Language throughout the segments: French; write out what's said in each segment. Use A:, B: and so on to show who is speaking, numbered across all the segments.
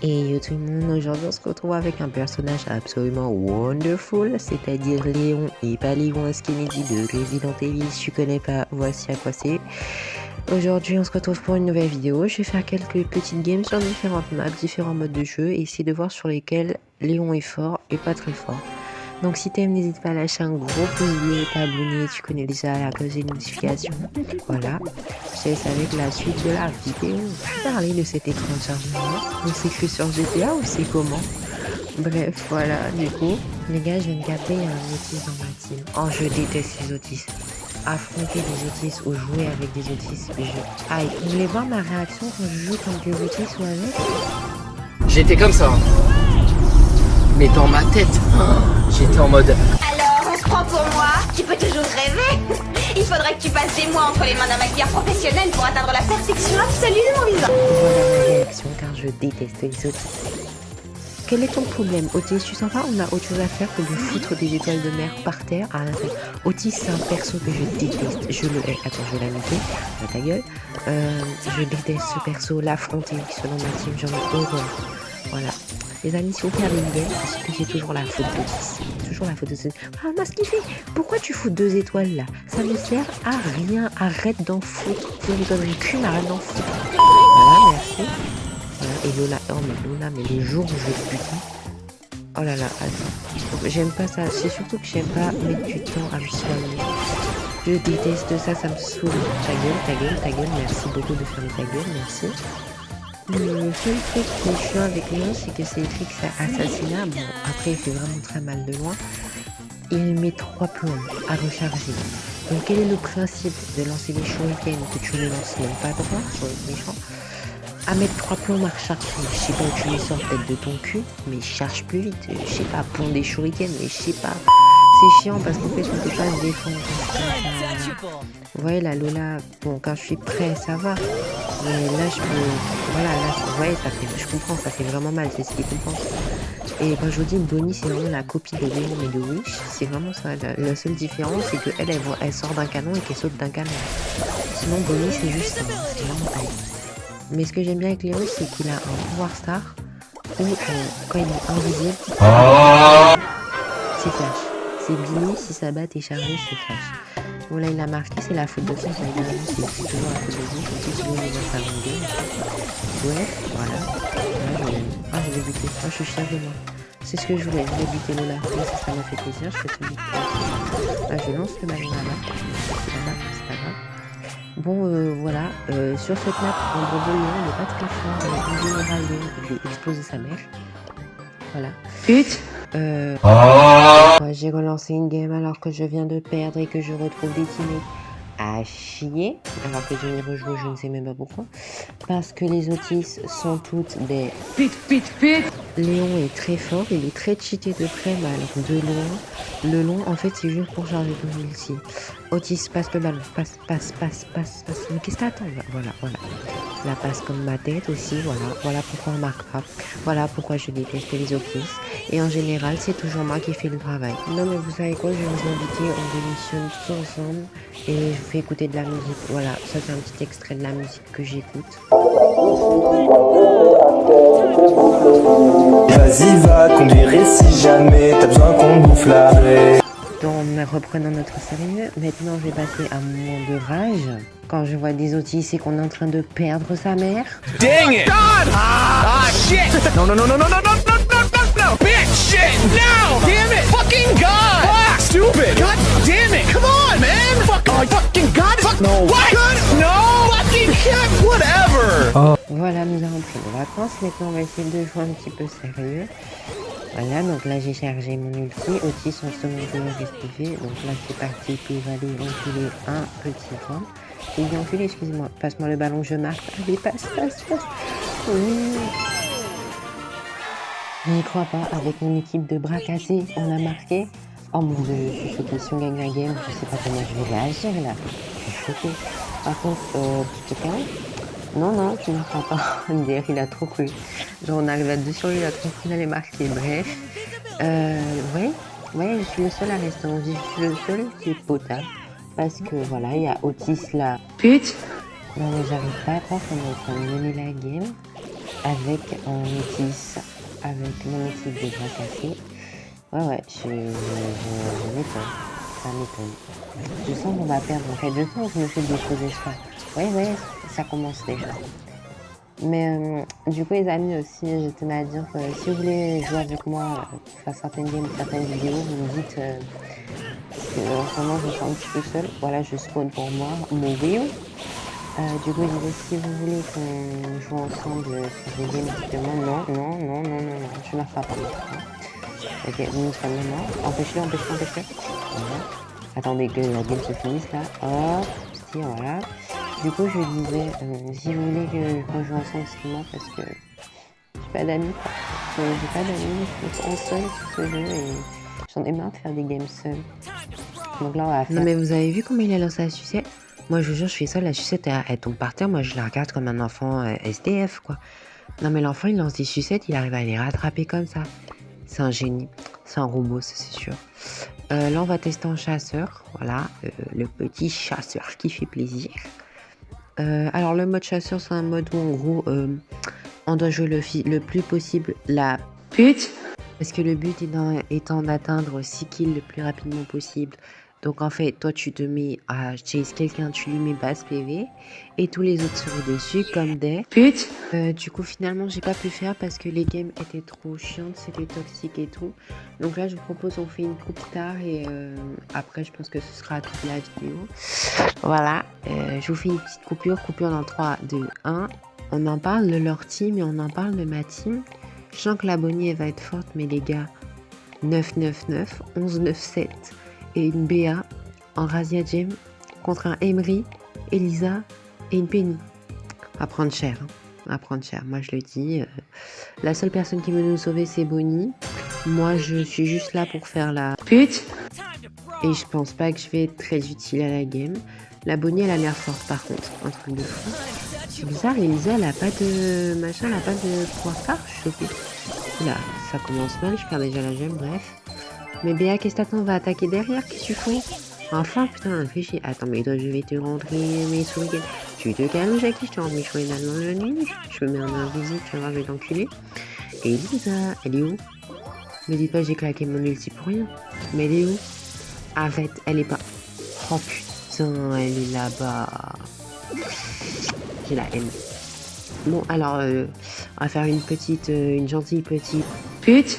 A: Et yo tout le monde, aujourd'hui on se retrouve avec un personnage absolument wonderful, c'est-à-dire Léon et pas Léon Skinny de Resident Evil. Si tu connais pas, voici à quoi c'est. Aujourd'hui on se retrouve pour une nouvelle vidéo. Je vais faire quelques petites games sur différentes maps, différents modes de jeu et essayer de voir sur lesquels Léon est fort et pas très fort. Donc si t'aimes, n'hésite pas à lâcher un gros pouce bleu, t'abonner, tu connais déjà la cloche des notifications. Voilà, je te laisse avec la suite de la vidéo. Je vais parler de cet écran de chargement. On sait que je suis sur GTA ou c'est comment? Bref, voilà, du coup, les gars, je viens de capter un autiste dans ma team. Oh, je déteste les autistes. Affronter des autistes ou jouer avec des autistes, Aïe, vous voulez voir ma réaction quand je joue contre des autistes ou avec?
B: J'étais comme ça. Mais dans ma tête, j'étais en mode...
C: Alors, on se prend pour moi? Tu peux toujours rêver. Il faudrait que tu passes des mois entre les mains d'un maquilleur professionnel pour atteindre la perfection absolue de mon visage.
A: Voilà ma réaction car je déteste les autistes. Quel est ton problème, Otis? Tu sens pas, on a autre chose à faire que de foutre des étoiles de mer par terre. Ah, Otis, c'est un perso que je déteste. Je le hais. Attends, je vais la noter. Ta gueule. Je déteste ce perso, l'affronter selon ma team, j'en ai horreur. Voilà. Les amis, si vous perdez une game, parce que j'ai toujours la faute d'Otis. Toujours la faute de ce... Ah, mais ce qu'il fait, pourquoi tu fous 2 étoiles là? Ça ne sert à rien. Arrête d'en foutre. Tu me donnes une cul, mais arrête d'en foutre. Voilà, merci. Voilà. Et Lola, oh mais Lola, mais les jours où je bute. Oh là là, attends. J'aime pas ça. C'est surtout que j'aime pas mettre du temps à me soigner. Je déteste ça, ça me saoule. Ta gueule, merci beaucoup de fermer ta gueule, merci. Le seul truc qui est chiant avec Léon, c'est que c'est écrit que c'est assassinat. Bon, après, il fait vraiment très mal de loin. Il met 3 plombs à recharger. Donc, quel est le principe de lancer des shurikens que tu les lances même pas droit sur les méchants? À mettre 3 plombs à recharger. Je sais pas où tu les sors peut-être de ton cul, mais charge plus vite. Je sais pas, plomb des shurikens, mais je sais pas. C'est chiant parce qu'en fait, on peut pas se défendre. Vous voyez la Lola, bon, quand je suis prêt, ça va. Mais là, je peux... Voilà, là, vous voyez, ça fait... Je comprends, ça fait vraiment mal, c'est ce qu'il comprend. Et quand je vous dis Bonnie, c'est vraiment la copie de Léon et de Wish. C'est vraiment ça. La seule différence, c'est qu'elle, elle sort d'un canon et qu'elle saute d'un canon. Sinon, Bonnie, c'est juste ça. C'est vraiment pareil. Mais ce que j'aime bien avec Léon, c'est qu'il a un pouvoir star où, quand il est invisible, c'est flash. C'est Billy, si sa batte est chargée, c'est flash. Bon là il a marqué, c'est la faute de qui, c'est toujours la faute de qui, comme si tu veux dans sa longueur. Ouais, voilà. Ah, je l'ai buté, je suis fière de moi. C'est ce que je voulais buter Lola. Là, ça m'a fait plaisir, je fais ce but. Ah, je lance le ballon là-bas. C'est pas grave. Bon, voilà. Sur cette map, en gros, Léon n'est pas très fort. En général, Léon, il fait exploser sa mère. Voilà. Pute. J'ai relancé une game alors que je viens de perdre et que je retrouve des teammates à chier. Alors que je vais rejouer, je ne sais même pas pourquoi. Parce que les autistes sont toutes des... Pute. Léon est très fort, il est très cheaté de près, mais alors de loin. Le long, en fait, c'est juste pour charger ton ulti. Otis, passe le ballon. Passe. Mais qu'est-ce que t'attends? Voilà. La passe comme ma tête aussi, voilà pourquoi on marque pas. Voilà pourquoi je déteste les autistes. Et en général, c'est toujours moi qui fais le travail. Non mais vous savez quoi, je vais vous inviter, on démissionne tous ensemble et je vous fais écouter de la musique. Voilà, ça c'est un petit extrait de la musique que j'écoute.
D: Vas-y va conduire si jamais t'as besoin qu'on bouffe l'arrêt.
A: Donc reprenons notre sérieux, maintenant je vais passer à un moment de rage. Quand je vois des autistes et qu'on est en train de perdre sa mère.
B: Dang it! God! Ah, shit! No, bitch, shit! No! Damn it! Fucking God! Fuck! Stupid! God damn it! Come on, man! Fucking God! Fuck! No! What? God! No! Fucking shit! Whatever!
A: Voilà, nous avons pris nos vacances, maintenant on va essayer de jouer un petit peu sérieux. Voilà, donc là j'ai chargé mon ulti, Otis son second joueur esquivé, donc là c'est parti, il peut aller enculer un petit point. Il dit enculé, excusez-moi, passe-moi le ballon, je marque, allez passe. Oui. Je n'y crois pas, avec une équipe de bras cassés, on a marqué. Oh mon dieu, je suis choquée, si on gagne la game, je sais pas comment je vais réagir là, je suis choquée. Par contre, tu te calmes? Non, tu ne crois pas. D'ailleurs, il a trop cru. Genre, on arrive là-dessus sur lui, il a trop cru qu'il allait marquer. Bref. Ouais, je suis le seul à rester en vie. Je suis le seul qui est potable. Parce que, voilà, il y a Otis là. Pute. Non, mais j'arrive pas à croire qu'on est en train de mener la game. avec un métis, avec mon métis des bras cassés. Ouais, je m'étonne. Ça m'étonne. Je sens qu'on va perdre en fait. Je sens que je me fais des faux espoirs. Ouais, ça commence déjà. Mais du coup les amis aussi, je tenais à dire que si vous voulez jouer avec moi pour faire certaines games, certaines vidéos, vous me dites que en ce moment je suis un petit peu seule. Voilà, je spawn pour moi, mon Wii. Du coup je disais si vous voulez qu'on joue ensemble sur des games justement, non, tu ne feras pas maintenant. Ok, nous sommes maintenant. Empêche-le. Voilà. Attendez que la game se finisse là. Hop, si, voilà. Du coup, je disais, si vous voulez qu'on joue ensemble, c'est moi parce que j'ai pas d'amis. J'ai pas d'amis, je suis en seul sur ce jeu et j'en ai marre de faire des games seuls. Donc là, on va faire. Non, mais vous avez vu comment il a lancé la sucette? Moi, je vous jure, je fais ça, la sucette, elle tombe par terre. Moi, je la regarde comme un enfant SDF, quoi. Non, mais l'enfant, il lance des sucettes, il arrive à les rattraper comme ça. C'est un génie. C'est un robot, ça, c'est sûr. Là, on va tester en chasseur. Voilà, le petit chasseur qui fait plaisir. Alors le mode chasseur, c'est un mode où en gros on doit jouer le plus possible la pute, parce que le but étant d'atteindre 6 kills le plus rapidement possible. Donc en fait toi tu te mets à chase quelqu'un, tu lui mets base PV et tous les autres seront dessus comme des putes. Du coup finalement j'ai pas pu faire parce que les games étaient trop chiantes, c'était toxique et tout. Donc là je vous propose on fait une coupe tard et après je pense que ce sera toute la vidéo. Voilà, je vous fais une petite coupure dans 3, 2, 1. On en parle de leur team et on en parle de ma team. Je sens que la Bonnie elle va être forte, mais les gars, 9-9-9, 11-9-7 et une BA en Razia Gem contre un Emery, Elisa et une Penny. À prendre cher, moi je le dis. La seule personne qui veut nous sauver c'est Bonnie. Moi je suis juste là pour faire la pute. Et je pense pas que je vais être très utile à la game. La Bonnie elle a l'air forte par contre, un truc de fou. C'est bizarre, Elisa elle a pas de machin, elle a pas de poids je suis choquée. Là, ça commence mal, je perds déjà la gemme, bref. Mais Béa, qu'est-ce que t'attends? On va attaquer derrière, qu'est-ce que tu fais? Enfin, putain, réfléchis. Attends, mais toi, je vais te rentrer mes souris. Tu te calmes, Jackie, je te rentre mes souris dans la nuit. Je me mets en invisible, tu vas voir, je vais t'enculer. Et Elisa, elle est où? Me dis pas, j'ai claqué mon ulti pour rien. Mais elle est où? Arrête, elle est pas. Oh putain, elle est là-bas. J'ai la haine. Bon, alors, on va faire une gentille petite pute.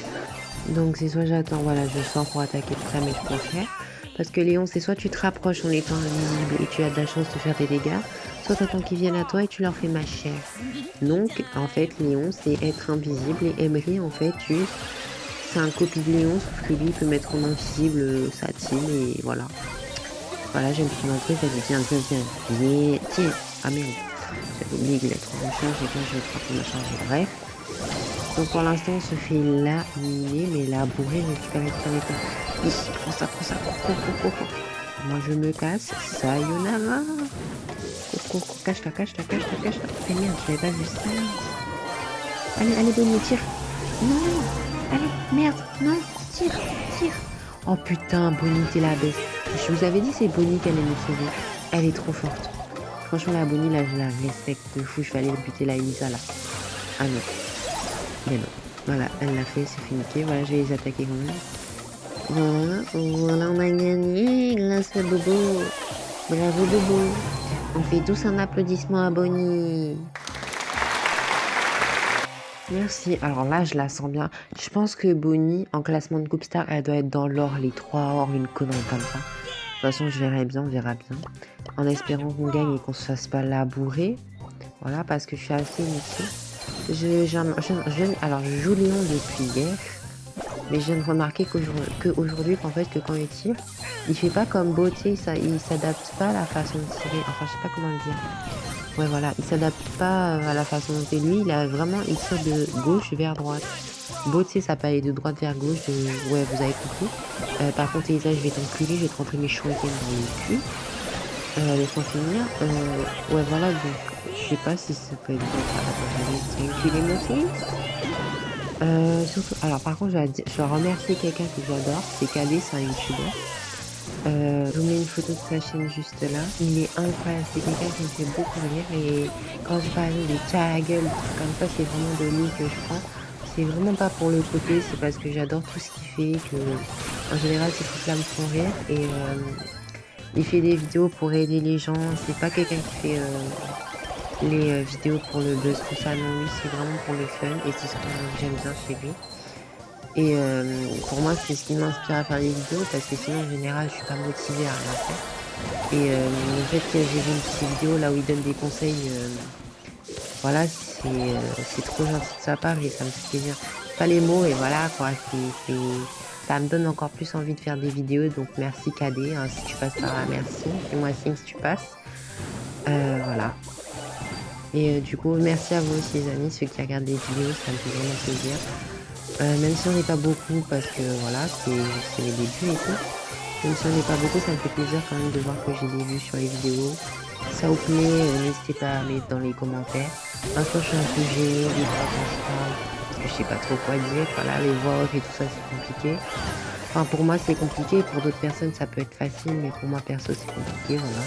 A: Donc c'est soit j'attends, voilà, je sors pour attaquer tout ça, mais je préfère. Parce que Léon, c'est soit tu te rapproches en étant invisible et tu as de la chance de faire des dégâts, soit t'attends qu'ils viennent à toi et tu leur fais ma chère. Donc, en fait, Léon, c'est être invisible et Emery, en fait, c'est un copie de Léon, sauf que lui, il peut mettre en invisible sa team et voilà. Voilà, j'aime prendre un truc, vas-y, viens. Tiens, ah merde, j'avais oublié qu'il a trop de charge et quand je vais prendre ma charge, bref. Donc pour l'instant on se fait laminer, mais la bourrée récupère les temps. Prends ça, cours. Moi je me casse, sayonara. Cours, cache-toi. Eh merde, j'avais pas vu ça. Allez, Bonnie, tire. Non, allez, merde, non, tire. Oh putain, Bonnie, t'es la baisse. Je vous avais dit c'est Bonnie qui allait nous sauver. Elle est trop forte. Franchement la Bonnie là, je la respecte de fou. Je vais aller buter la Elisa là. Ah non. Mais non, voilà, elle l'a fait, c'est fini. Voilà, je vais les attaquer quand même. Voilà, on a gagné grâce à Bobo. Bravo Bobo. On fait tous un applaudissement à Bonnie. Merci. Alors là, je la sens bien. Je pense que Bonnie, en classement de Coupe Star, elle doit être dans l'or, les 3 ors, une connerie comme ça. De toute façon, on verra bien. En espérant qu'on gagne et qu'on se fasse pas labourer. Voilà, parce que je suis assez inutile. Alors je joue Léon depuis hier, mais je viens de remarquer qu'aujourd'hui, quand il tire, il fait pas comme Beau, il s'adapte pas à la façon de tirer, enfin je sais pas comment le dire. Ouais voilà, il s'adapte pas à la façon de tirer, lui il tire de gauche vers droite. Beau, ça peut aller de droite vers gauche, ouais vous avez compris. Par contre Elisa, je vais t'enculer, je vais te rentrer mes shurikens dans le cul. Laisse-moi finir. Ouais voilà, donc je sais pas si ça peut être surtout, alors par contre je dois remercier quelqu'un que j'adore, c'est KD, c'est un youtubeur. Je vous mets une photo de sa chaîne juste là. Il est incroyable, c'est quelqu'un qui me fait beaucoup rire. Et quand je parle des tchats à gueule, comme ça, c'est vraiment de lui que je prends. C'est vraiment pas pour le côté, c'est parce que j'adore tout ce qu'il fait. Que, en général, ces trucs-là me font rire. Et il fait des vidéos pour aider les gens. C'est pas quelqu'un qui fait les vidéos pour le buzz, tout ça. Non, lui, c'est vraiment pour le fun. Et c'est ce que j'aime bien chez lui. Et pour moi, c'est ce qui m'inspire à faire des vidéos parce que sinon, en général, je suis pas motivée à rien faire. Et le fait que j'ai vu une petite vidéo là où il donne des conseils, voilà, c'est trop gentil de sa part et ça me fait plaisir. Pas les mots et voilà quoi, ça me donne encore plus envie de faire des vidéos. Donc merci KD, hein, si tu passes par là, merci. Fais-moi signe si tu passes. Voilà. Et du coup, merci à vous aussi les amis, ceux qui regardent des vidéos, ça me fait vraiment plaisir. Même si on n'est pas beaucoup, parce que voilà, c'est les débuts et tout. Même si on n'est pas beaucoup, ça me fait plaisir quand même de voir que j'ai des vues sur les vidéos. Si ça vous plaît, n'hésitez pas à mettre dans les commentaires. Maintenant, je suis un peu gênée des fois quand je parle, parce que je sais pas trop quoi dire. Voilà, les voix off et tout ça, c'est compliqué. Enfin, pour moi, c'est compliqué. Pour d'autres personnes, ça peut être facile, mais pour moi, perso, c'est compliqué, voilà.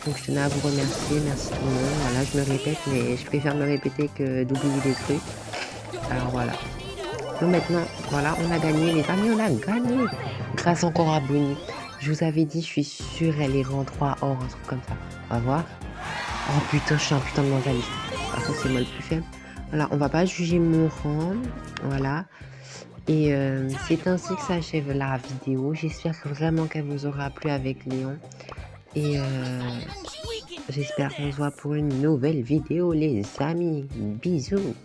A: Donc, je tenais à vous remercier. Merci tout le monde. Voilà, je me répète, mais je préfère me répéter que d'oublier des trucs. Alors, voilà. Donc maintenant, voilà, on a gagné les amis, on a gagné grâce encore à Bonnie. Je vous avais dit, je suis sûre, elle est rang 3 or, un truc comme ça. On va voir. Oh putain, je suis un putain de mentaliste. Par contre, c'est moi le plus faible. Voilà, on va pas juger mon rang. Voilà. Et c'est ainsi que s'achève la vidéo. J'espère vraiment qu'elle vous aura plu avec Léon. Et j'espère qu'on se voit pour une nouvelle vidéo, les amis. Bisous.